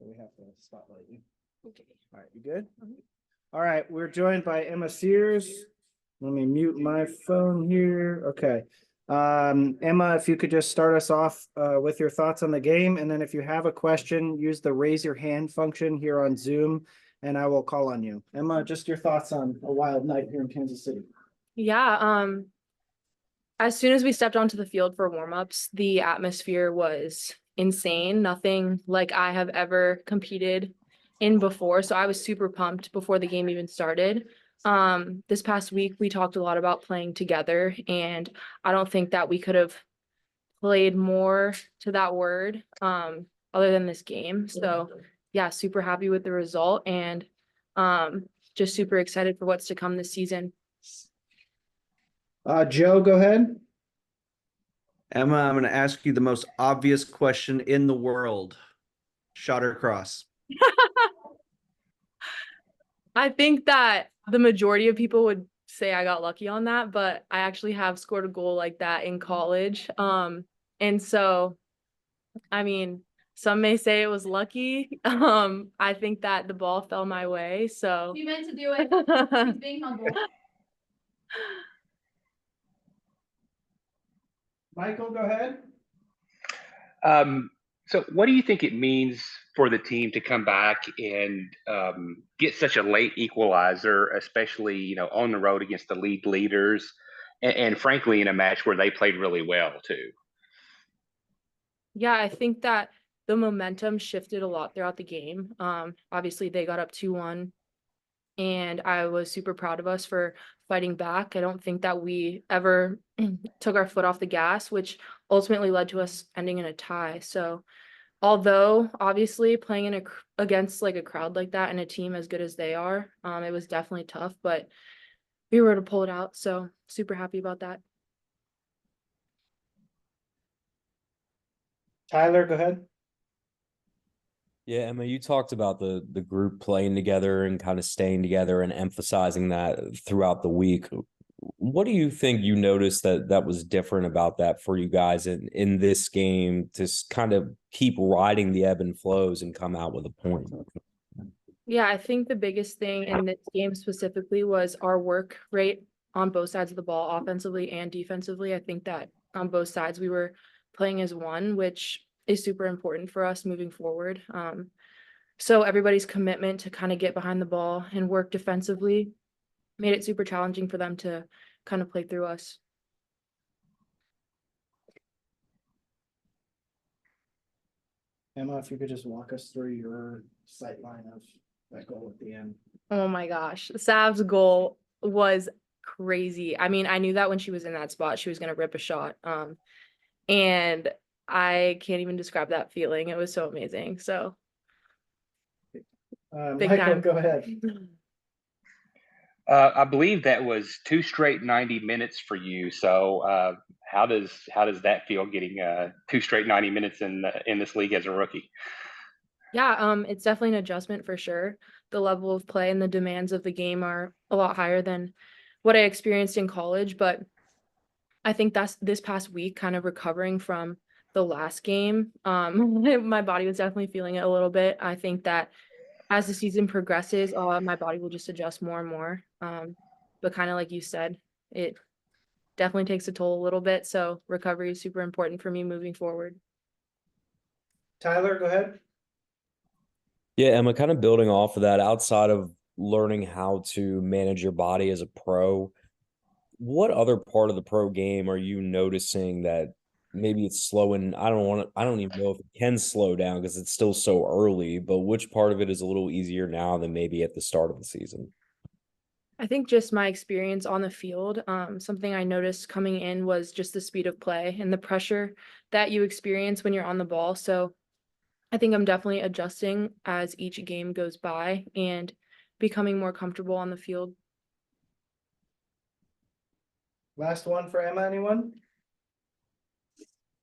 We have to spotlight you. Okay. All right, you good? Mhm. All right, we're joined by Emma Sears. Let me mute my phone here. Okay. Emma, if you could just start us off with your thoughts on the game, and then if you have a question, use the raise your hand function here on Zoom, and I will call on you. Emma, just your thoughts on a wild night here in Kansas City. Yeah, as soon as we stepped onto the field for warmups, the atmosphere was insane. Nothing like I have ever competed in before. So I was super pumped before the game even started. This past week we talked a lot about playing together, and I don't think that we could have played more to that word other than this game. So yeah, super happy with the result, and just super excited for what's to come this season. Joe, go ahead. Emma, I'm going to ask you the most obvious question in the world. Shot or cross? I think that the majority of people would say I got lucky on that, but I actually have scored a goal like that in college. And so, I mean, some may say it was lucky. I think that the ball fell my way. So You meant to do it. He's being humble. Michael, go ahead. So what do you think it means for the team to come back and get such a late equalizer, especially, on the road against the league leaders and frankly, in a match where they played really well too? yeah, I think that the momentum shifted a lot throughout the game. Obviously they got up 2-1, and I was super proud of us for fighting back. I don't think that we ever took our foot off the gas, which ultimately led to us ending in a tie. So although obviously playing against like a crowd like that and a team as good as they are, it was definitely tough, but we were able to pull it out. So super happy about that. Tyler, go ahead. Yeah, Emma, you talked about the group playing together and kind of staying together and emphasizing that throughout the week. What do you think you noticed that was different about that for you guys in this game to kind of keep riding the ebb and flows and come out with a point? Yeah, I think the biggest thing in this game specifically was our work rate on both sides of the ball, offensively and defensively. I think that on both sides we were playing as one, which is super important for us moving forward. So everybody's commitment to kind of get behind the ball and work defensively made it super challenging for them to kind of play through us. Emma, if you could just walk us through your sight line of that goal at the end. Oh my gosh, Sav's goal was crazy. I mean, I knew that when she was in that spot, she was going to rip a shot. And I can't even describe that feeling. It was so amazing. So big Michael, time. go ahead. I believe that was 2 straight 90 minutes for you. So how does that feel, getting 2 straight 90 minutes in this league as a rookie? Yeah, it's definitely an adjustment for sure. The level of play and the demands of the game are a lot higher than what I experienced in college, but I think that's this past week kind of recovering from the last game. My body was definitely feeling it a little bit. I think that as the season progresses, my body will just adjust more and more. But kind of like you said, it definitely takes a toll a little bit. So recovery is super important for me moving forward. Tyler, go ahead. Yeah, Emma, kind of building off of that, outside of learning how to manage your body as a pro, what other part of the pro game are you noticing that maybe it's slowing? I don't even know if it can slow down because it's still so early, but which part of it is a little easier now than maybe at the start of the season? I think just my experience on the field, something I noticed coming in was just the speed of play and the pressure that you experience when you're on the ball. So I think I'm definitely adjusting as each game goes by and becoming more comfortable on the field. Last one for Emma, anyone?